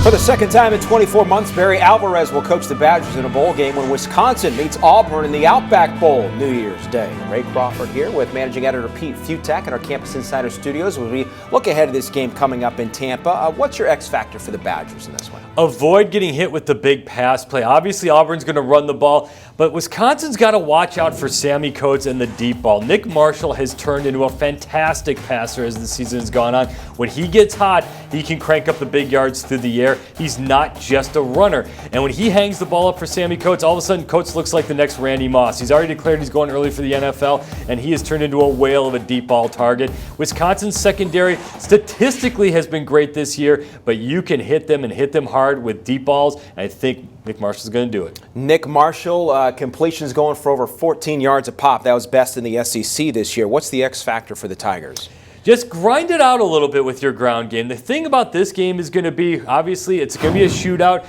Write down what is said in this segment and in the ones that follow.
For the second time in 24 months, Barry Alvarez will coach the Badgers in a bowl game when Wisconsin meets Auburn in the Outback Bowl New Year's Day. Ray Crawford here with managing editor Pete Fiutak in our Campus Insider studios as we look ahead to this game coming up in Tampa. What's your X factor for the Badgers in this one? Avoid getting hit with the big pass play. Obviously, Auburn's going to run the ball, but Wisconsin's got to watch out for Sammy Coates and the deep ball. Nick Marshall has turned into a fantastic passer as the season has gone on. When he gets hot, he can crank up the big yards through the air. He's not just a runner. And when he hangs the ball up for Sammy Coates, all of a sudden Coates looks like the next Randy Moss. He's already declared he's going early for the NFL, and he has turned into a whale of a deep ball target. Wisconsin's secondary statistically has been great this year, but you can hit them and hit them hard with deep balls, and I think Nick Marshall's going to do it. Nick Marshall, completions going for over 14 yards a pop. That was best in the SEC this year. What's the X factor for the Tigers? Just grind it out a little bit with your ground game. The thing about this game is going to be, obviously, it's going to be a shootout.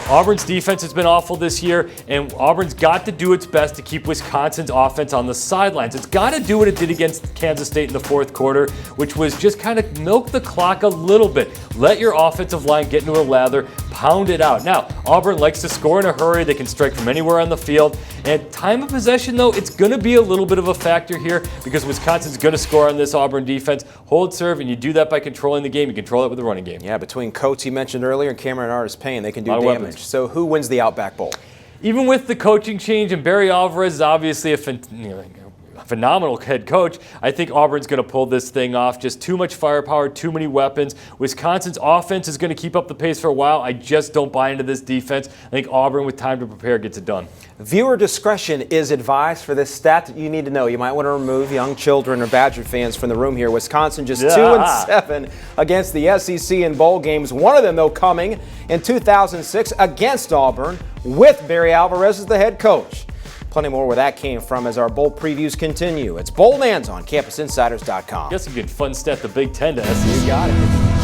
Auburn's defense has been awful this year, and Auburn's got to do its best to keep Wisconsin's offense on the sidelines. It's got to do what it did against Kansas State in the fourth quarter, which was just kind of milk the clock a little bit. Let your offensive line get into a lather, pound it out. Now, Auburn likes to score in a hurry. They can strike from anywhere on the field. And time of possession, though, it's going to be a little bit of a factor here because Wisconsin's going to score on this Auburn defense. Hold serve, and you do that by controlling the game. You control it with the running game. Yeah, between Coates, you mentioned earlier, and Cameron Artis-Payne, they can do damage. So who wins the Outback Bowl? Even with the coaching change, and Barry Alvarez is obviously a phenomenal head coach, I think Auburn's going to pull this thing off. Just too much firepower, too many weapons. Wisconsin's offense is going to keep up the pace for a while. I just don't buy into this defense. I think Auburn, with time to prepare, gets it done. Viewer discretion is advised for this stat that you need to know. You might want to remove young children or Badger fans from the room here. Wisconsin just 2-7 against the SEC in bowl games. One of them, though, coming in 2006 against Auburn with Barry Alvarez as the head coach. Plenty more where that came from as our bowl previews continue. It's Bowl-nanza on CampusInsiders.com. Guess a good fun stat, the Big Ten to SEC. You got it.